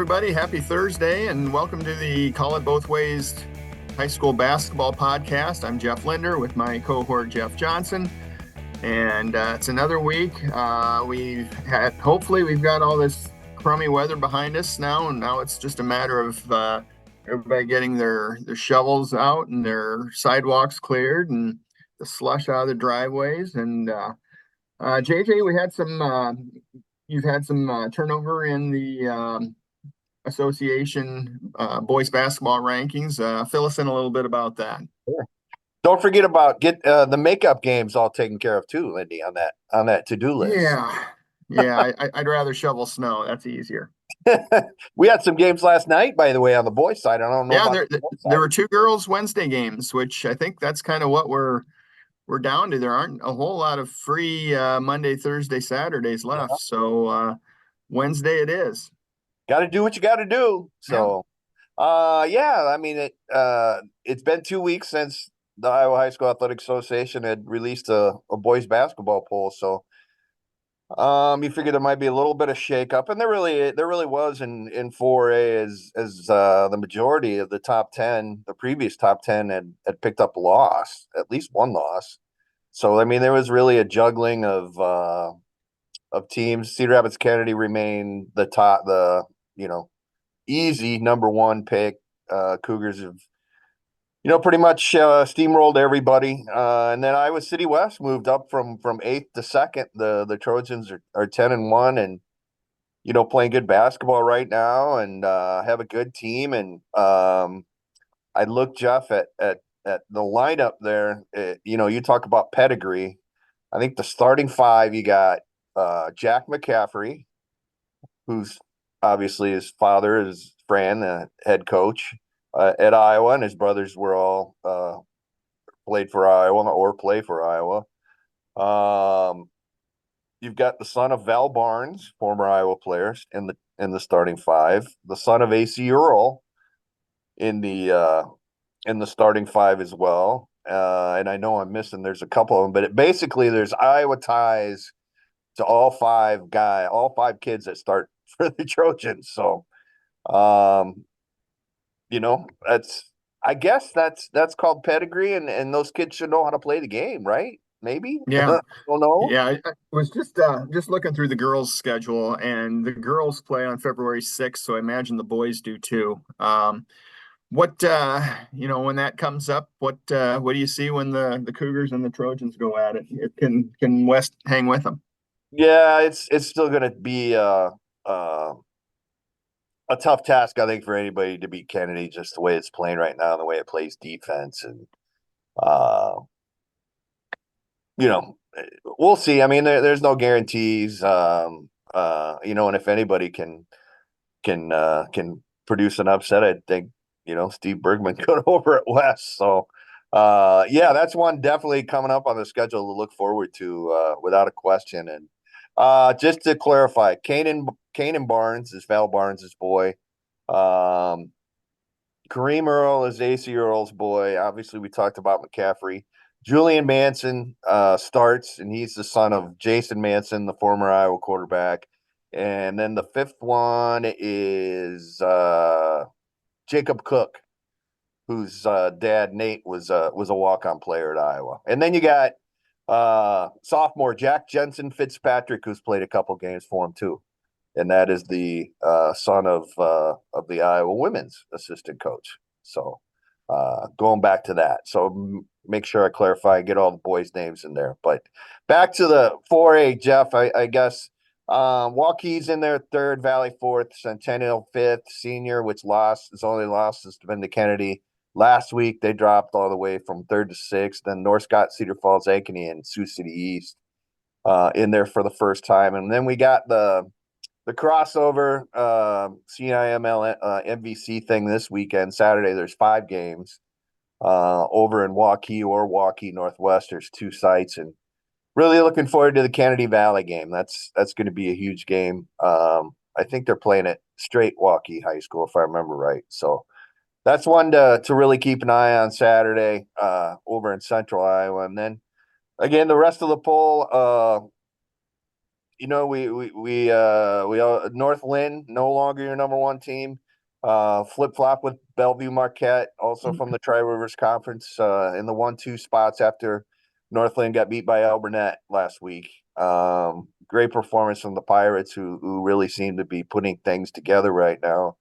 everybody. Happy Thursday, and welcome to the Call It Both Ways High School Basketball Podcast. I'm Jeff Linder with my cohort, Jeff Johnson, and it's another week. Hopefully we've got all this crummy weather behind us now, and now it's just a matter of everybody getting their shovels out and their sidewalks cleared and the slush out of the driveways. And JJ, you've had some turnover in the association boys basketball rankings. Fill us in a little bit about that. Sure. Don't forget about the makeup games all taken care of too, Lindy, on that to-do list. Yeah. I'd rather shovel snow. That's easier. We had some games last night, by the way, on the boys' side. I don't know. Yeah, there were two girls Wednesday games, which I think that's kind of what we're down to. There aren't a whole lot of free Monday, Thursday, Saturdays left. Yeah. So Wednesday it is. Got to do what you got to do. So, I mean, it's been 2 weeks since the Iowa High School Athletic Association had released a boys basketball poll. So, you figure there might be a little bit of shakeup, and there really was in 4A as the majority of the top 10, the previous top 10 had picked up a loss, at least one loss. So, I mean, there was really a juggling of teams. Cedar Rapids Kennedy remained the easy number one pick. Cougars have, pretty much steamrolled everybody. And then Iowa City West moved up from 8th to 2nd. The Trojans are 10-1 and, playing good basketball right now and have a good team. And I look, Jeff, at the lineup there. You talk about pedigree. I think the starting five, you got Jack McCaffrey, who's obviously his father is Fran, the head coach at Iowa, and his brothers were all played for Iowa or play for Iowa. You've got the son of Val Barnes, former Iowa players, in the starting five. The son of AC Earl in the starting five as well. And I know I'm missing. There's a couple of them, but basically there's Iowa ties to all five kids that start for the Trojans. So, I guess that's called pedigree, and those kids should know how to play the game, right? Maybe. Yeah. I don't know. Yeah, I was just looking through the girls' schedule, and the girls play on February 6th, so I imagine the boys do too. When that comes up, what do you see when the Cougars and the Trojans go at it? Can West hang with them? Yeah, it's still going to be a tough task, I think, for anybody to beat Kennedy, just the way it's playing right now, and the way it plays defense, and we'll see. I mean, there's no guarantees, and if anybody can produce an upset, I think Steve Bergman could over at West. So, that's one definitely coming up on the schedule to look forward to, without a question. And just to clarify, Kanan Barnes is Val Barnes' boy. Kareem Earl is AC Earl's boy. Obviously, we talked about McCaffrey. Julian Manson starts, and he's the son of Jason Manson, the former Iowa quarterback. And then the fifth one is Jacob Cook, whose dad Nate was a walk-on player at Iowa. And then you got sophomore Jack Jensen Fitzpatrick, who's played a couple games for him too, and that is the son of the Iowa women's assistant coach. So going back to that, so make sure I clarify and get all the boys' names in there. But back to the 4A, Jeff. I guess Waukees in there third, Valley fourth, Centennial fifth, Senior, which its only loss has been to Kennedy. Last week, they dropped all the way from third to sixth. Then North Scott, Cedar Falls, Ankeny, and Sioux City East in there for the first time. And then we got the crossover CIML MVC thing this weekend. Saturday, there's 5 games over in Waukee or Waukee Northwest. There's 2 sites, and really looking forward to the Kennedy Valley game. That's going to be a huge game. I think they're playing at straight Waukee High School, if I remember right. So that's one to really keep an eye on Saturday over in Central Iowa. And then again, the rest of the poll, North Linn, no longer your number one team. Flip flop with Bellevue Marquette, also from the Tri Rivers Conference, in the 1-2 spots after North Linn got beat by Alburnett last week. Great performance from the Pirates, who really seem to be putting things together right now.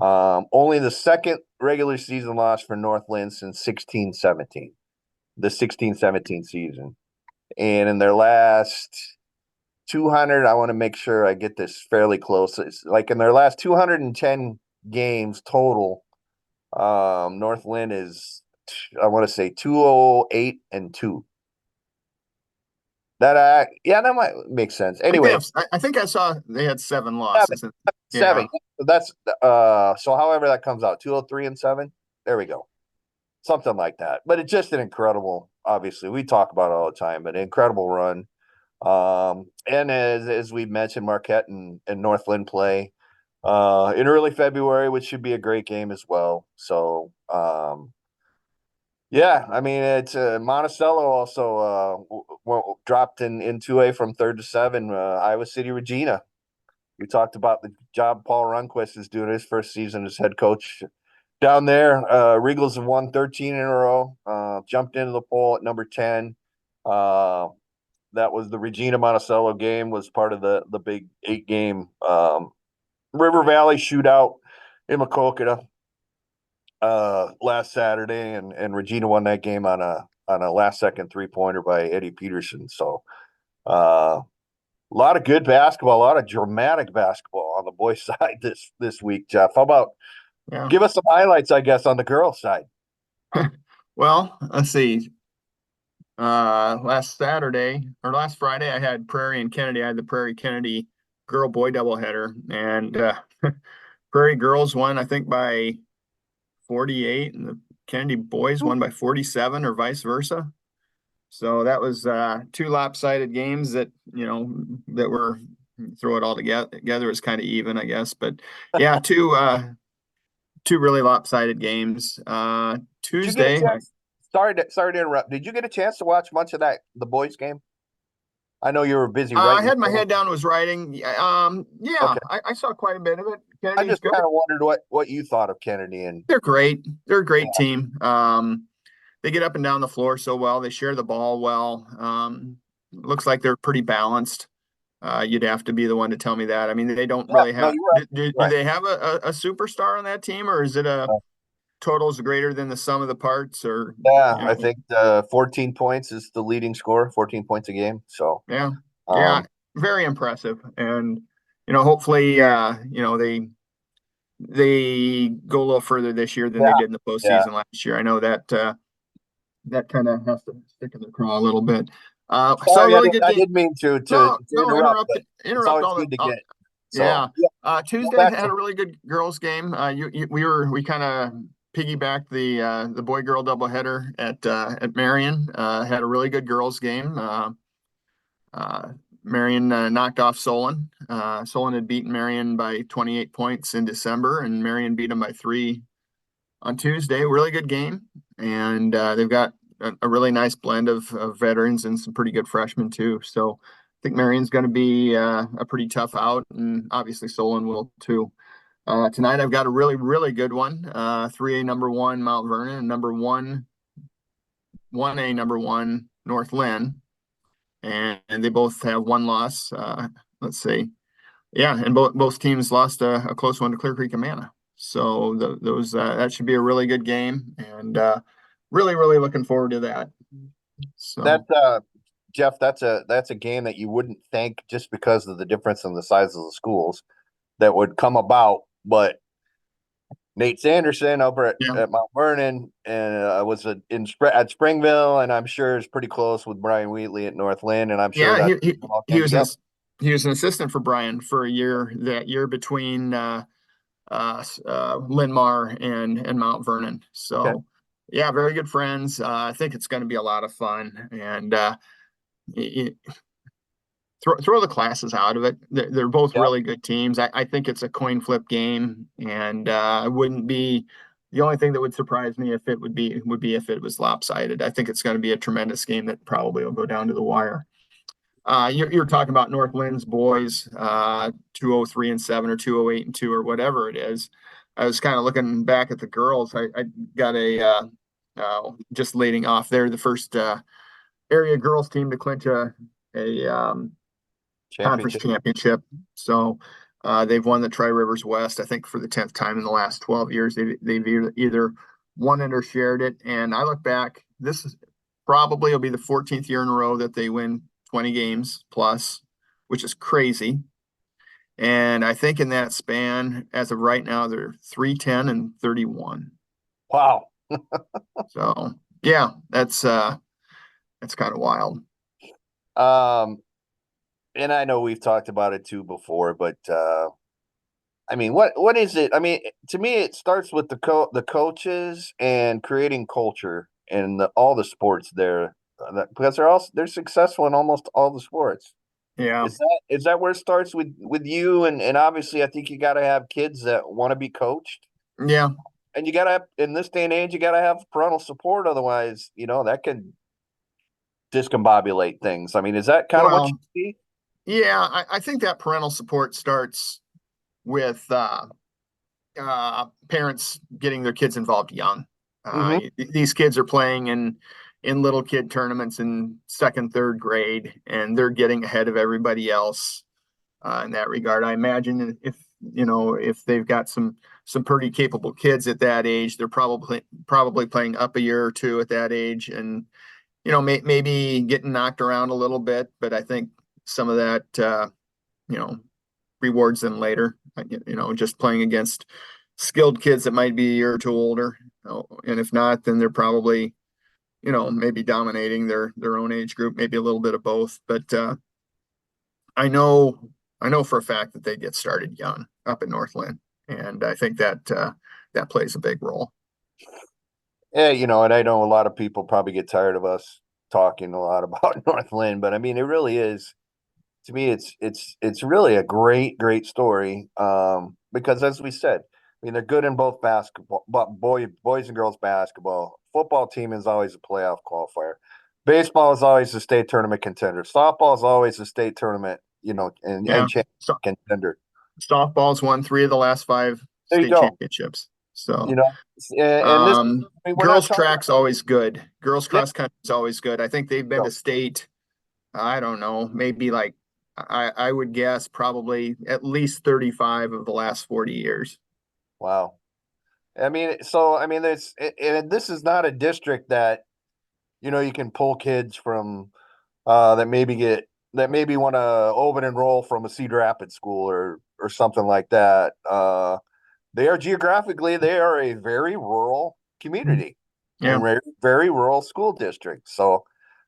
Only the second regular season loss for North Linn since 16-17, the 16-17 season. And in their last 200, I want to make sure I get this fairly close. It's like in their last 210 games total, North Linn is, I want to say 208-2. That might make sense. Anyway, I think I saw they had 7 seven. losses. Seven. That's so however that comes out, 203-7. There we go. Something like that. But it's just an incredible, obviously, we talk about it all the time, but an incredible run. And as we mentioned, Marquette and North Linn play in early February, which should be a great game as well. So yeah, I mean, it's Monticello also dropped in 2A from 3rd to 7. Iowa City Regina. We talked about the job Paul Runquist is doing his first season as head coach down there. Regals have won 13 in a row. Jumped into the poll at number 10. That was the Regina Monticello game, was part of the big 8-game River Valley shootout in Maquoketa last Saturday, and Regina won that game on a last second 3-pointer by Eddie Peterson. So a lot of good basketball, a lot of dramatic basketball on the boys' side this week. Jeff, how about give us some highlights, I guess, on the girls' side? Well, let's see. Last Friday, I had Prairie and Kennedy. I had the Prairie Kennedy girl boy doubleheader, and Prairie girls won, I think, by 48, and the Kennedy boys won by 47, or vice versa. So that was 2 lopsided games that were, throw it all together, it's kind of even, I guess. But yeah, two really lopsided games. Tuesday. Sorry to interrupt. Did you get a chance to watch much of the boys' game? I know you were busy writing. I had my head down, was writing. Yeah, okay. I saw quite a bit of it. Kennedy's I just kind of wondered what you thought of Kennedy. And they're great. They're a great team. They get up and down the floor so well. They share the ball well. Looks like they're pretty balanced. You'd have to be the one to tell me that. I mean, they don't really have. No, do they have a superstar on that team, or is it a totals greater than the sum of the parts? Or I think 14 points is the leading score. 14 points a game. So yeah, very impressive. And hopefully, they go a little further this year than they did in the postseason last year. I know that that kind of has to stick in the craw a little bit. So really good game. I didn't mean to interrupt all good to get. So, Tuesday had a really good girls game. We kind of piggybacked the boy girl doubleheader at Marion. Had a really good girls game. Marion knocked off Solon. Solon had beaten Marion by 28 points in December, and Marion beat them by 3 on Tuesday. Really good game, and they've got a really nice blend of veterans and some pretty good freshmen too. So I think Marion's going to be a pretty tough out, and obviously Solon will too. Tonight I've got a really, really good one. 3A number 1 Mount Vernon, and number 1A number 1 North Linn, and they both have 1 loss. Let's see. Yeah, and both teams lost a close one to Clear Creek Amana. So that should be a really good game, and really, really looking forward to that. So that Jeff, that's a game that you wouldn't think, just because of the difference in the size of the schools, that would come about. But Nate Sanderson over at Mount Vernon and was at Springville, and I'm sure is pretty close with Brian Wheatley at North Linn, and I'm sure he was an assistant for Brian for a year, that year between Linn-Mar and Mount Vernon. So yeah, very good friends. I think it's going to be a lot of fun, and throw the classes out of it. They're both really good teams. I think it's a coin flip game, and it wouldn't be the only thing that would surprise me if it would be if it was lopsided. I think it's going to be a tremendous game that probably will go down to the wire. You're talking about North Lynn's boys, 203-7 or 208-2 or whatever it is. I was kind of looking back at the girls. I got just leading off there, the first area girls team to clinch a conference Championship. championship. So they've won the Tri-Rivers West, I think, for the 10th time in the last 12 years. They've either won it or shared it. And I look back, this is probably will be the 14th year in a row that they win 20 games plus, which is crazy. And I think in that span, as of right now, they're 3-10-31. Wow. So yeah, that's kind of wild. Um, and I know we've talked about it too before, but I mean, what is it? I mean, to me, it starts with the coaches and creating culture in all the sports there, because they're successful in almost all the sports. Yeah. Is that where it starts with you? And obviously, I think you got to have kids that want to be coached, Yeah. and you got to have, in this day and age, you got to have parental support. Otherwise, that can discombobulate things. I mean, is that kind of what you Well, see? yeah, I think that parental support starts with parents getting their kids involved young. Hmm. These kids are playing in little kid tournaments in second, third grade, and they're getting ahead of everybody else in that regard. I imagine if they've got some pretty capable kids at that age, they're probably playing up a year or two at that age, and maybe getting knocked around a little bit. But I think some of that you know rewards them later. Just playing against skilled kids that might be a year or two older. And if not, then they're probably, maybe dominating their own age group, maybe a little bit of both. But I know for a fact that they get started young up in North Linn, and I think that plays a big role. Yeah, and I know a lot of people probably get tired of us talking a lot about North Lynn, but I mean, it really is. To me, it's really a great story. Because as we said, I mean, they're good in both basketball, but boys and girls basketball. Football team is always a playoff qualifier. Baseball is always a state tournament contender. Softball is always a state tournament, and Yeah. championship contender. Softball's won 3 of the last 5 There you state go. championships. You So know, and this, I mean, we're not girls talking. track's always good. Girls Yeah, cross country is always good. I think they've been to state, I don't know, maybe like I would guess probably at least 35 of the last 40 years. wow. I mean, and this is not a district that you can pull kids from that maybe want to open enroll from a Cedar Rapids school or something like that. They are a very rural community Yeah. and very rural school district. So,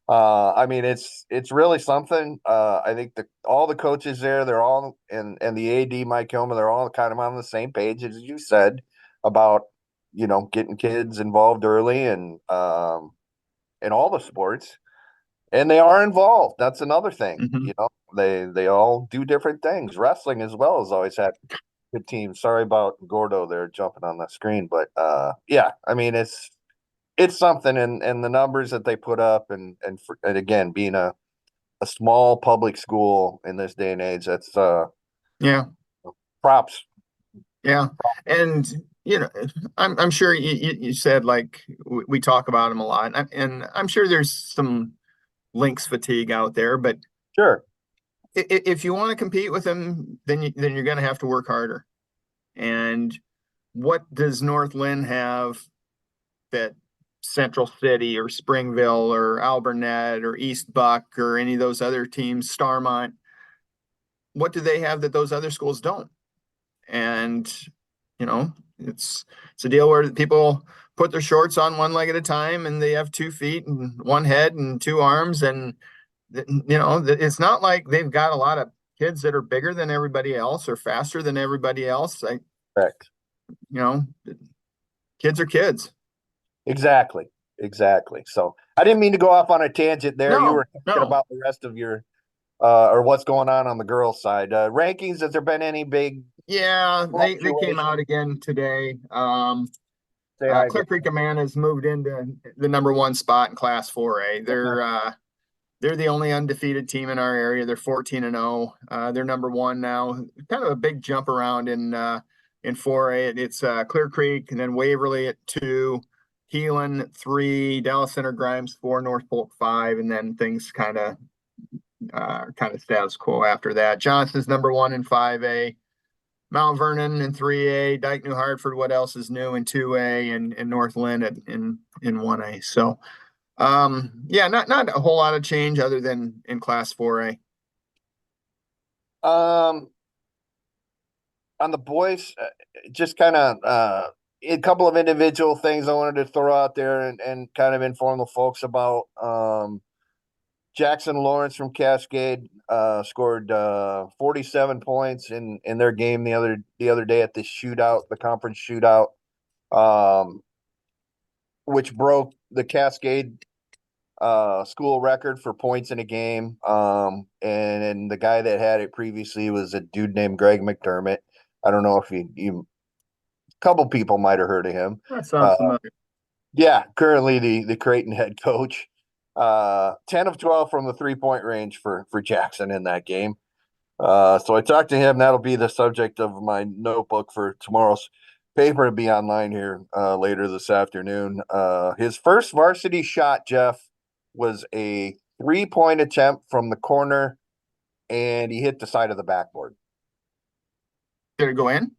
I mean, it's really something. I think all the coaches there, they're all and the AD Mike Hillman, they're all kind of on the same page as you said about getting kids involved early and in all the sports, and they are involved. That's another thing. Hmm. They all do different things. Wrestling as well has always had good teams. Sorry about Gordo there jumping on the screen, but yeah, I mean it's something, and the numbers that they put up, and again being a small public school in this day and age, that's Yeah. props. Yeah. And, I'm sure you said like we talk about them a lot, and I'm sure there's some links fatigue out there, but Sure. if you want to compete with them, then you're going to have to work harder. And what does North Linn have that Central City or Springville or Alburnett or East Buck or any of those other teams, Starmont, what do they have that those other schools don't? And it's a deal where people put their shorts on one leg at a time, and they have 2 feet and one head and two arms, and it's not like they've got a lot of kids that are bigger than everybody else or faster than everybody else. Correct. You know, kids are kids. Exactly. So I didn't mean to go off on a tangent there. You No, were thinking no. about the rest of your or what's going on the girls' side. Rankings, has there been any big Yeah, they came fluctuation? out again today. Say hi, Clear Creek Amana has moved into the number 1 spot in Class 4A. They're the only undefeated team in our area. They're 14-0. They're number one now. Kind of a big jump around in 4A. It's Clear Creek and then Waverly at 2, Heelan 3, Dallas Center Grimes 4, North Polk 5, and then things kind of status quo after that. Johnson's number 1 in 5A. Mount Vernon in 3A, Dike New Hartford, what else is new in 2A, and North Linn in 1A. So yeah, not a whole lot of change other than in class 4A. On the boys, just kind of a couple of individual things I wanted to throw out there and kind of inform the folks about. Jackson Lawrence from Cascade scored 47 points in their game the other day at the shootout, the conference shootout, which broke the Cascade school record for points in a game. And the guy that had it previously was a dude named Greg McDermott. I don't know if you a couple people might have heard of him. That sounds familiar. Yeah, currently the Creighton head coach. 10 of 12 from the 3-point range for Jackson in that game. So I talked to him. That'll be the subject of my notebook for tomorrow's paper to be online here later this afternoon. His first varsity shot, Jeff, was a 3-point attempt from the corner, and he hit the side of the backboard. Did it go in?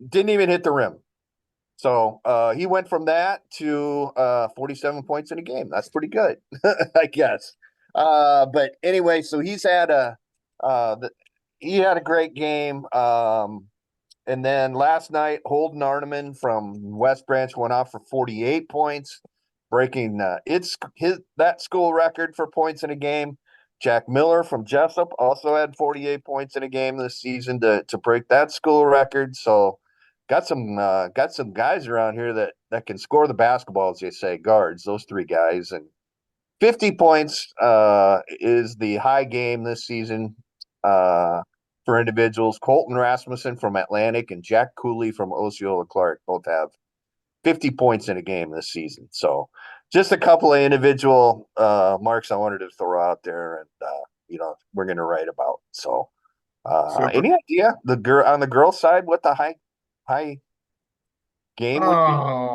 Didn't even hit the rim. So he went from that to 47 points in a game. That's pretty good, I guess. But anyway, so he had a great game. And then last night, Holden Arneman from West Branch went off for 48 points, breaking that school record for points in a game. Jack Miller from Jessup also had 48 points in a game this season to break that school record. So got some guys around here that can score the basketball, as they say, guards, those 3 guys. And 50 points is the high game this season for individuals. Colton Rasmussen from Atlantic and Jack Cooley from Osceola Clark both have 50 points in a game this season. So just a couple of individual marks I wanted to throw out there and we're going to write about. So any idea on the girl side what the high game would be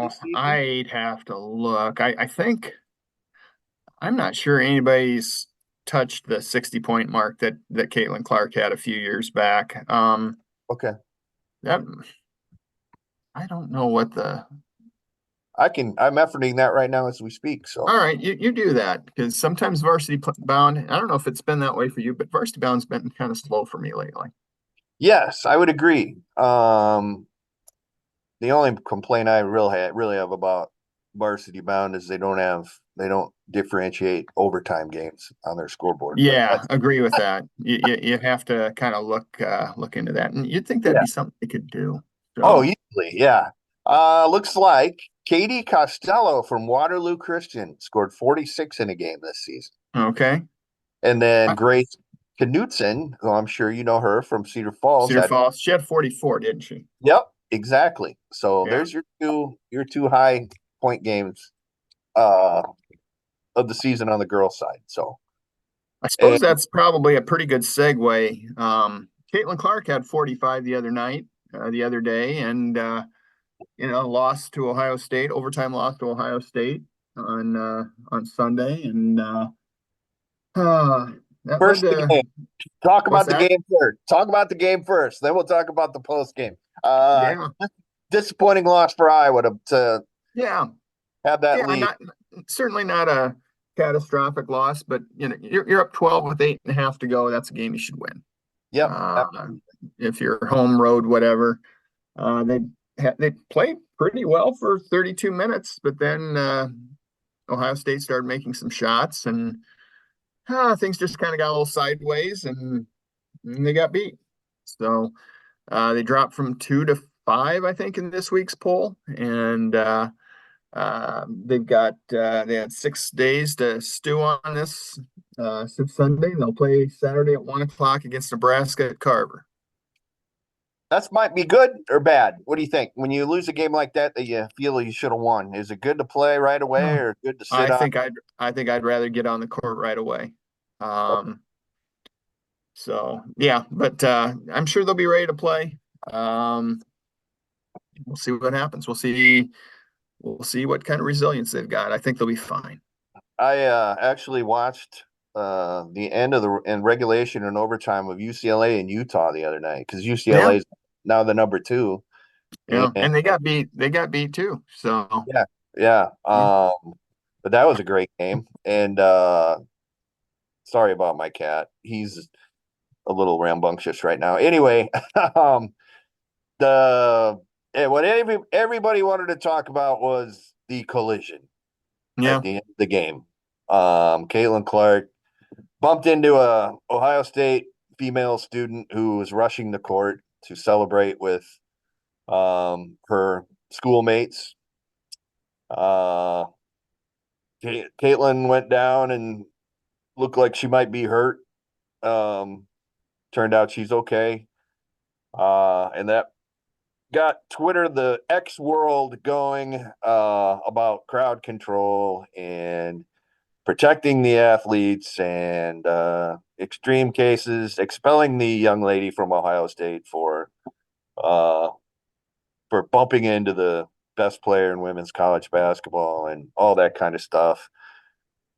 this season? I'd have to look. I think I'm not sure anybody's touched the 60-point mark that Caitlin Clark had a few years back. Okay. That I don't know what the. I'm efforting that right now as we speak. So all right, you do that because sometimes varsity bound. I don't know if it's been that way for you, but varsity bound's been kind of slow for me lately. Yes, I would agree. The only complaint I really have about varsity bound is they don't differentiate overtime games on their scoreboard. Yeah, agree with that. You have to kind of look into that, and you'd think that'd be something they could do. So. Oh, easily, yeah. Looks like Katie Costello from Waterloo Christian scored 46 in a game this season. Okay. And then Grace Knutson, who I'm sure you know her from Cedar Falls. She had 44, didn't she? Yep, exactly. So there's your two high point games of the season on the girls' side. So I suppose that's probably a pretty good segue. Caitlin Clark had 45 the other day, and lost to Ohio State, overtime loss to Ohio State on Sunday, and first game. Talk about the game first. Talk about the game first, then we'll talk about the post game. Disappointing loss for Iowa to have that lead. Certainly not a catastrophic loss, but you're up 12 with 8.5 to go. That's a game you should win. Yep. If you're home, road, whatever. They played pretty well for 32 minutes, but then Ohio State started making some shots, and things just kind of got a little sideways, and they got beat. So they dropped from 2 to 5, I think, in this week's poll, and they had 6 days to stew on this since Sunday, and they'll play Saturday at 1:00 against Nebraska at Carver. That might be good or bad. What do you think? When you lose a game like that you feel you should have won, is it good to play right away or good to sit I think I'd rather get on the court right away. Um, so yeah, but I'm sure they'll be ready to play. Um, we'll see what happens. We'll see what kind of resilience they've got. I think they'll be fine. I actually watched the end of the in regulation and overtime of UCLA and Utah the other night because Yeah, UCLA is now the number two. yeah, And and they got beat. They got beat too. So yeah, yeah. yeah. But that was a great game. And sorry about my cat. He's a little rambunctious right now. Anyway, um, the what everybody wanted to talk about was the collision at Yeah. the end of the game. Caitlin Clark bumped into a Ohio State female student who was rushing the court to celebrate with her schoolmates. Uh, Caitlin went down and looked like she might be hurt. Um, Turned out she's okay. And that got Twitter, the X world, going about crowd control and protecting the athletes and extreme cases, expelling the young lady from Ohio State uh, for bumping into the best player in women's college basketball and all that kind of stuff.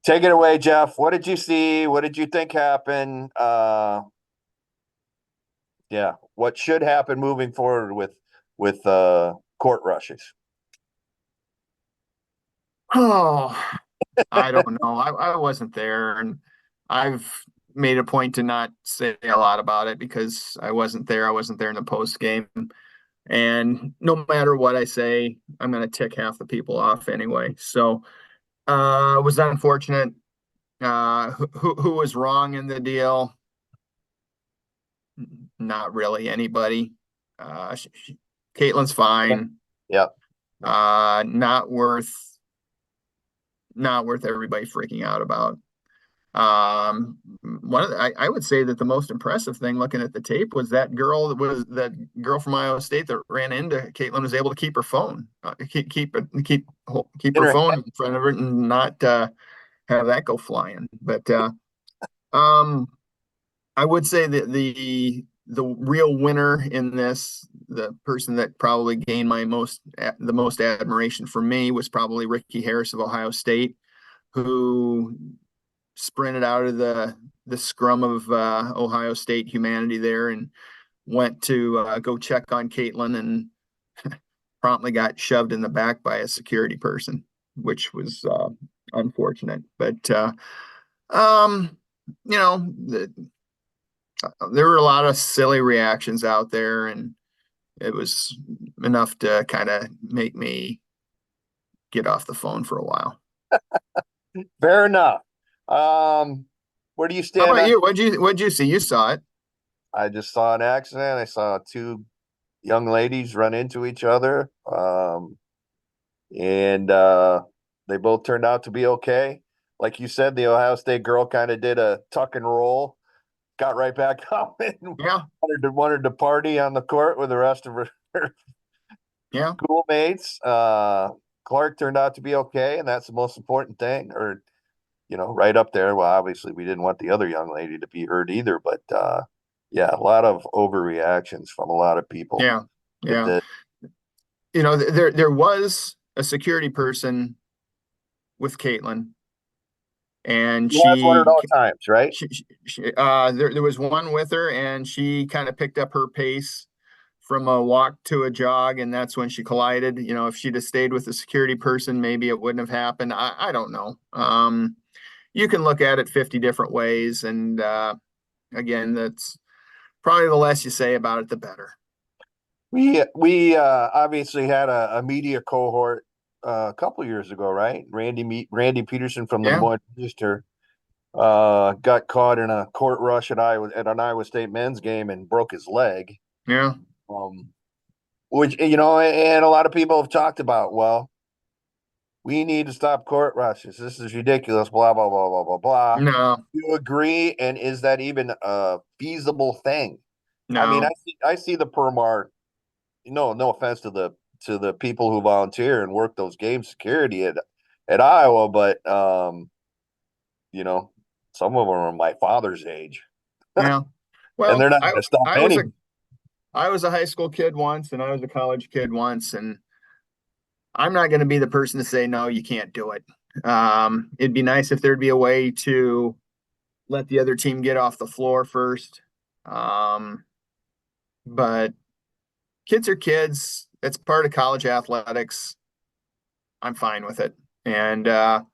Take it away, Jeff. What did you see? What did you think happened? Yeah, what should happen moving forward with court rushes? Oh, I don't know. I wasn't there, and I've made a point to not say a lot about it because I wasn't there. I wasn't there in the post game, and no matter what I say, I'm going to tick half the people off anyway. So, it was unfortunate. Who was wrong in the deal? Not really anybody. Caitlin's fine. Yeah. Not worth everybody freaking out about. One of I would say that the most impressive thing looking at the tape was that girl from Iowa State that ran into Caitlin was able to keep her phone, keep her Inter- phone in front of her and not have that go flying. But um, I would say that the real winner in this, the person that probably gained the most admiration for me was probably Ricky Harris of Ohio State, who sprinted out of the scrum of Ohio State humanity there and went to go check on Caitlin and promptly got shoved in the back by a security person, which was unfortunate. But um, you know, there were a lot of silly reactions out there, and it was enough to kind of make me get off the phone for a while. Fair enough. Where do you How stand about on? you? What'd you see? You saw it. I just saw an accident. I saw two young ladies run into each other. And they both turned out to be okay. Like you said, the Ohio State girl kind of did a tuck and roll, got right back up and Yeah, wanted to party on the court with the rest of her yeah, schoolmates. Clark turned out to be okay, and that's the most important thing. Or, right up there. Well, obviously, we didn't want the other young lady to be hurt either, but yeah, a lot of overreactions from a lot of people. yeah, It yeah. did. There was a security person with Caitlin, and He has one at all times, right? there was one with her, and she kind of picked up her pace from a walk to a jog, and that's when she collided. If she'd have stayed with the security person, maybe it wouldn't have happened. I don't know. You can look at it 50 different ways, and again, that's probably the less you say about it, the better. We obviously had a media cohort a couple years ago, right? Randy Peterson from the Des Yeah, Moines Register got caught in a court rush at an Iowa State men's game and broke his leg. yeah, Um, which and a lot of people have talked about. Well, we need to stop court rushes. This is ridiculous. Blah blah blah blah blah blah. no, Do you agree? And is that even a feasible thing? I mean, no, I see the Permar. No offense to the people who volunteer and work those game security at Iowa, but you know, Some of them are my father's age, Yeah. and they're Well, not going to stop any. I was a high school kid once and I was a college kid once, and I'm not going to be the person to say, no, you can't do it. It'd be nice if there'd be a way to let the other team get off the floor first. Um, but kids are kids. It's part of college athletics. I'm fine with it. And the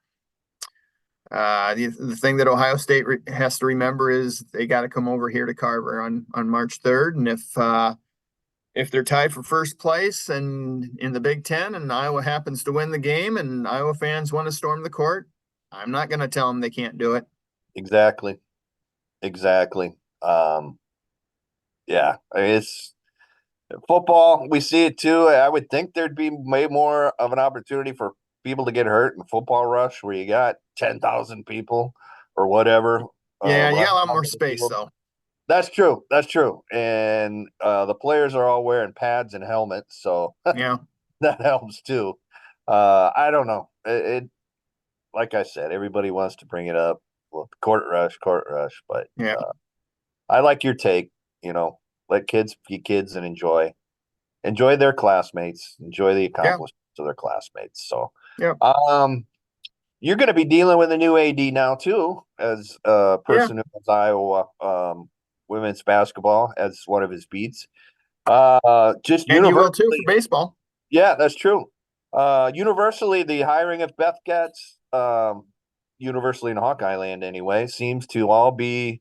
thing that Ohio State has to remember is they got to come over here to Carver on March 3rd. And if they're tied for first place and in the Big Ten and Iowa happens to win the game and Iowa fans want to storm the court, I'm not going to tell them they can't do it. Exactly. Exactly. Yeah, I mean, it's football. We see it too. I would think there'd be way more of an opportunity for people to get hurt in football rush where you got 10,000 people or whatever. Yeah, you got a Running lot more onto the space field. though. That's true. That's true. And the players are all wearing pads and helmets, so Yeah, that helps too. I don't know. Like I said, everybody wants to bring it up. Well, court rush, but yeah, I like your take. You know, let kids be kids and enjoy their classmates, enjoy the yeah, accomplishments of their classmates. So, yeah, um, you're going to be dealing with a new AD now too, as a yeah. person who has Iowa women's basketball as one of his beats. Just And you will too for universally, baseball. yeah, that's true. Universally, the hiring of Beth Getz, universally in Hawkeye land anyway, seems to all be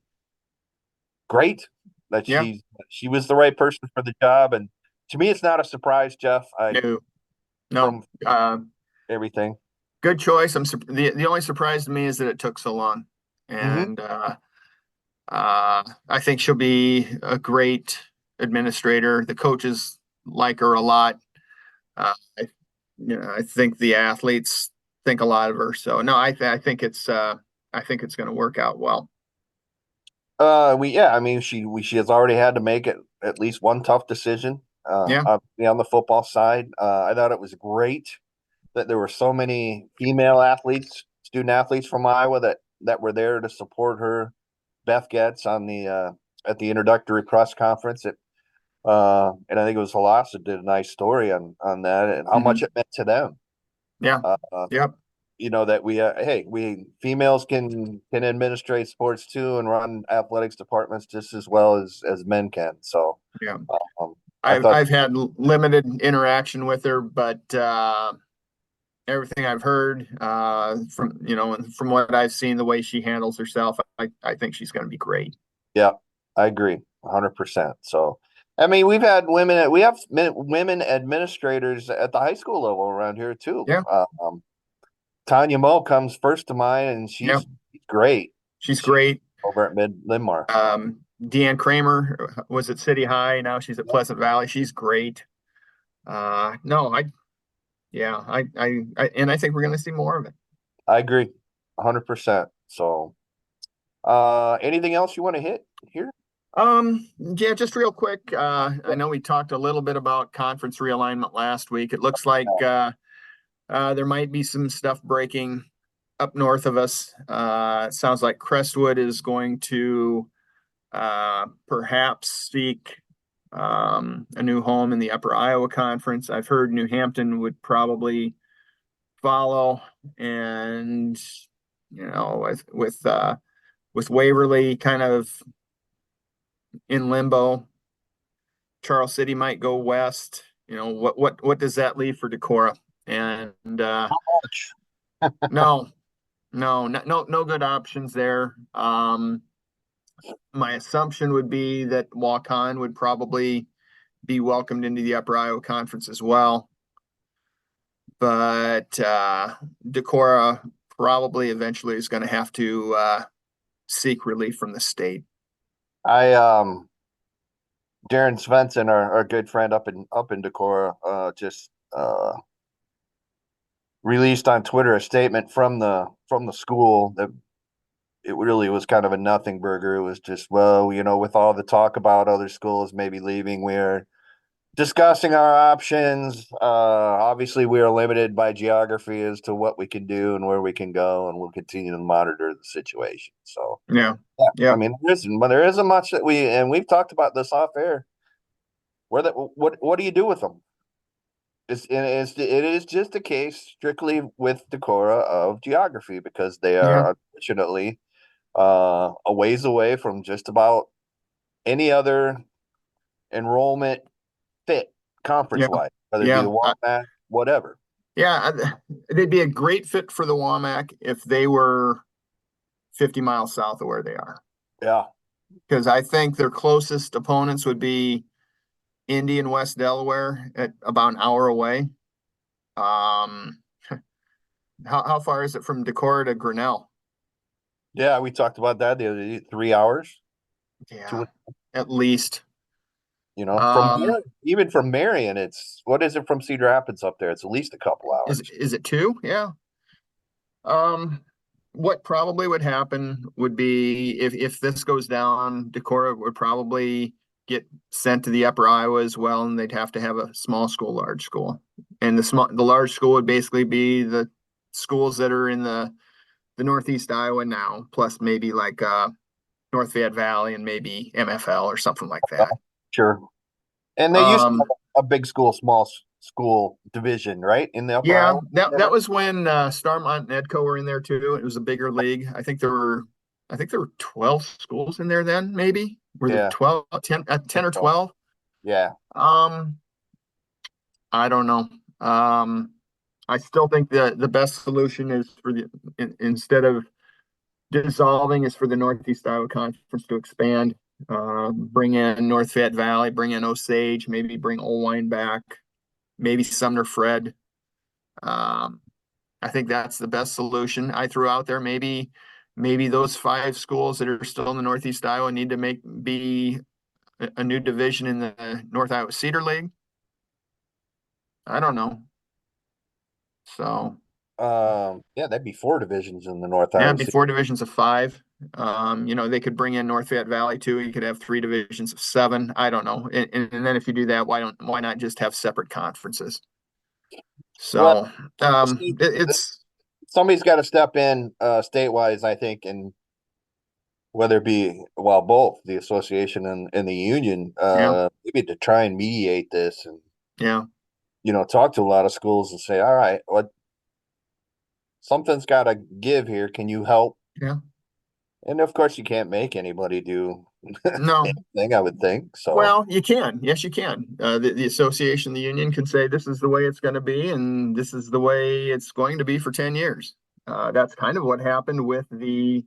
great. That Yeah, she was the right person for the job, and to me, it's not a surprise, Jeff. no, no. From everything. Good choice. The only surprise to me is that it took so long, Hmm. and I think she'll be a great administrator. The coaches like her a lot. I, I think the athletes think a lot of her. So no, I think it's going to work out well. I mean, she has already had to make it at least one tough decision. Yeah, On the football side, I thought it was great that there were so many female athletes, student athletes from Iowa that were there to support her. Beth Getz on the at the introductory press conference. And I think it was Halassa did a nice story on that and how much hmm it meant to them. yeah, Uh, yep, that we females can administrate sports too and run athletics departments just as well as men can. So yeah. I thought, I've had limited interaction with her, but everything I've heard from from what I've seen, the way she handles herself, I think she's going to be great. yeah, I agree 100%. So I mean, we have women administrators at the high school level around here too. Yeah, Tanya Moe comes first to mind, and yeah, she's great. she's She's great. over at Mid Linmar. Deanne Kramer was at City High. Now she's at Pleasant Valley. She's great. No, yeah, and I think we're going to see more of it. I agree 100%. So, anything else you want to hit here? Yeah, just real quick. I know we talked a little bit about conference realignment last week. It looks like there might be some stuff breaking up north of us. It sounds like Crestwood is going to perhaps seek a new home in the Upper Iowa Conference. I've heard New Hampton would probably follow, and with Waverly kind of in limbo, Charles City might go west. What does that leave for Decorah? And Much. no, no good options there. My assumption would be that Waukon would probably be welcomed into the Upper Iowa Conference as well. But Decorah probably eventually is going to have to seek relief from the state. I Darren Svensson, our good friend up in Decorah, just released on Twitter a statement from the school that it really was kind of a nothing burger. It was just, well, with all the talk about other schools maybe leaving, we're discussing our options. Obviously, we are limited by geography as to what we can do and where we can go, and we'll continue to monitor the situation. So, Yeah. yeah, I Yep. mean, there isn't much that we've talked about this off air. What do you do with them? It is just a case strictly with Decorah of geography because they Yeah. are unfortunately a ways away from just about any other enrollment fit conference Yeah. wide, whether it be Yeah. the WAMAC, whatever. Yeah. They'd be a great fit for the WAMAC if they were 50 miles south of where they are. Yeah. Because I think their closest opponents would be Indy and West Delaware at about an hour away. Um, how far is it from Decorah to Grinnell? Yeah, we talked about that the other day, 3 hours, Yeah, two, at least. from Um, even from Marion, it's what is it from Cedar Rapids up there? It's at least a couple hours. is it two? Yeah. Um, what probably would happen would be if this goes down, Decorah would probably get sent to the Upper Iowa as well, and they'd have to have a small school, large school, and the large school would basically be the schools that are in the Northeast Iowa now, plus maybe like North Fayette Valley and maybe MFL or something like that. Sure. And they used to Um, have a big school, school division, right? In the Upper yeah, Iowa. that was when Starmont and Edco were in there too. It was a bigger league. I think there were 12 schools in there then, maybe. Were there Yeah. 12, 10 or 12? Yeah. Um, I don't know. I still think the best solution is for instead of dissolving is for the Northeast Iowa Conference to expand. Bring in North Fayette Valley, bring in Osage, maybe bring Olwine back, maybe Sumner Fred. Um, I think that's the best solution I threw out there. Maybe those five schools that are still in the Northeast Iowa need to be a new division in the North Iowa Cedar League. I don't know. So Yeah, that'd be four divisions in the North yeah, Iowa it'd be City. four divisions of five. They could bring in North Fayette Valley too. You could have three divisions of seven. I don't know. And then if you do that, why not just have separate conferences? Well, So see, it's somebody's got to step in state-wise, I think, and whether it be well both the association and the union, yeah, maybe to try and mediate this and yeah, talk to a lot of schools and say, all right, what something's got to give here. Can you help? yeah. And of course, you can't make anybody do No. anything, I would think. So, Well, you can. Yes, you can. The association, the union can say this is the way it's going to be, and this is the way it's going to be for 10 years. That's kind of what happened with the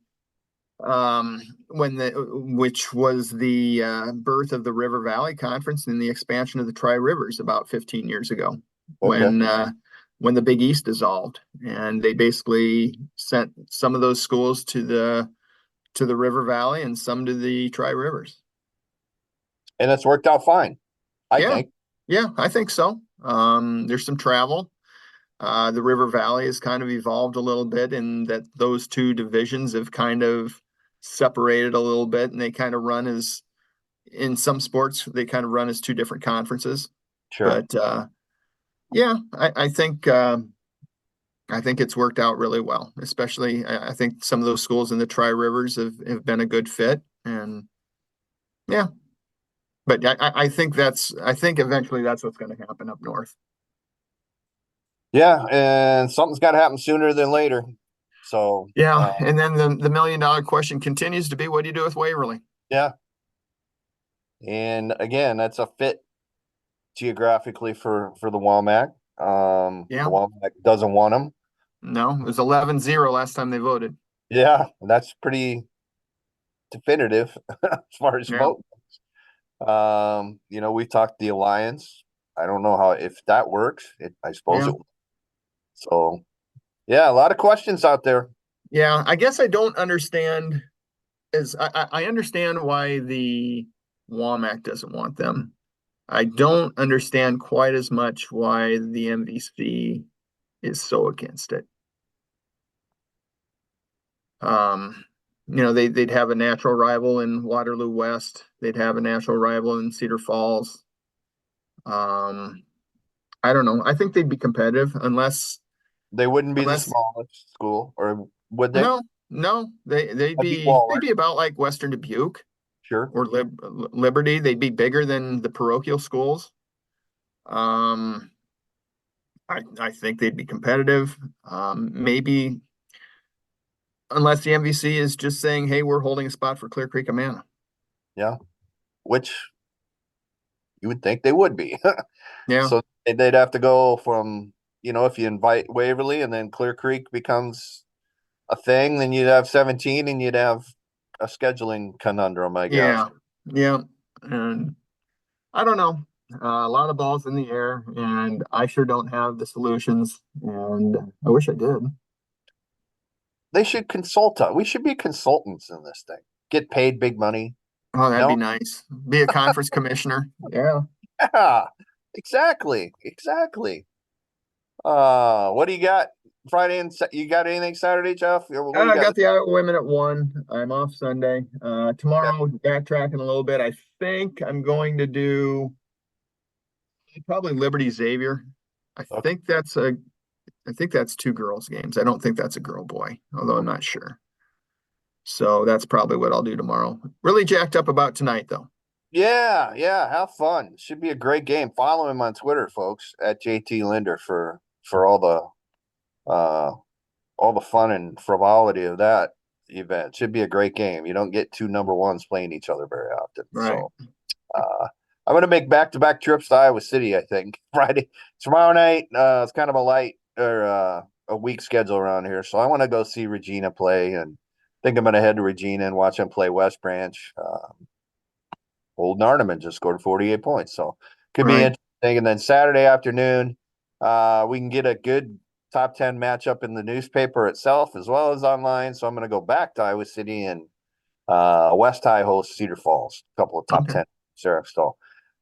when the which was the birth of the River Valley Conference and the expansion of the Tri Rivers about 15 years ago, okay. when the Big East dissolved, and they basically sent some of those schools to the River Valley and some to the Tri Rivers. And it's worked out fine, I Yeah, think. yeah, I think so. There's some travel. The River Valley has kind of evolved a little bit in that those two divisions have kind of separated a little bit, and they kind of run as in some sports they kind of run as two different conferences. Sure. But yeah, I think it's worked out really well. Especially, I think some of those schools in the Tri Rivers have been a good fit, and yeah. But I think eventually that's what's going to happen up north. Yeah, and something's got to happen sooner than later. So, Yeah, and then the $1 million question continues to be, what do you do with Waverly? yeah. And again, that's a fit geographically for the WAMAC. The Yeah, WAMAC doesn't want them. no, it was 11-0 last time they voted. Yeah, that's pretty definitive as far as Yeah, vote. We talked the alliance. I don't know how if that works. I suppose yeah, it. So, yeah, a lot of questions out there. yeah. I guess I don't understand is I understand why the WAMAC doesn't want them. I don't understand quite as much why the MVC is so against it. They'd have a natural rival in Waterloo West. They'd have a natural rival in Cedar Falls. I don't know. I think they'd be competitive They wouldn't be the unless smallest school, or would they? no, they'd That'd be be Wahlert. about like Western Dubuque Sure. or Liberty. They'd be bigger than the parochial schools. Um, I think they'd be competitive. Maybe unless the MVC is just saying, "Hey, we're holding a spot for Clear Creek Amana." Yeah. Which you would think they would be. Yeah, So they'd have to go from, if you invite Waverly and then Clear Creek becomes a thing, then you'd have 17 and you'd have a scheduling conundrum, I guess. yeah, yeah. And I don't know. A lot of balls in the air, and I sure don't have the solutions. And I wish I did. They should consult us. We should be consultants in this thing. Get paid big money. Oh, that'd be No? nice. Be a conference commissioner. Yeah. Yeah, exactly. Exactly. What do you got Friday and you got anything Saturday, Jeff? What do you I got? got the Iowa women at 1. I'm off Sunday. Tomorrow, backtracking a little bit. I think I'm going to do probably Liberty Xavier. I Okay. think that's a I think that's 2 girls games. I don't think that's a girl boy, although I'm not sure. So that's probably what I'll do tomorrow. Really jacked up about tonight though. Yeah, yeah, have fun. Should be a great game. Follow him on Twitter, folks, at JT Linder for uh all the fun and frivolity of that event. Should be a great game. You don't get two number ones playing each other very often. Right. So I'm gonna make back-to-back trips to Iowa City, I think. Friday. Tomorrow night, it's kind of a light or a weak schedule around here. So I want to go see Regina play and think I'm gonna head to Regina and watch them play West Branch. Old Narneman just scored 48 points. So could be Right. interesting. And then Saturday afternoon, we can get a good top 10 matchup in the newspaper itself as well as online. So I'm going to go back to Iowa City and West High hosts Cedar Falls, a couple of top Okay. 10 sheriffs. So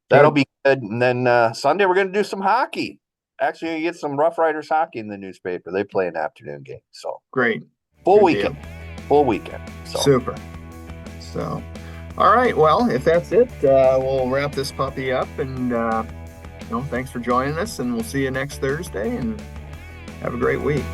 that'll Good. be good. And then Sunday, we're going to do some hockey. Actually, you get some Rough Riders hockey in the newspaper. They play an afternoon game. So Great. full Good weekend, deal. full weekend. So Super. So, all right. Well, if that's it, we'll wrap this puppy up. And, thanks for joining us. And we'll see you next Thursday. And have a great week.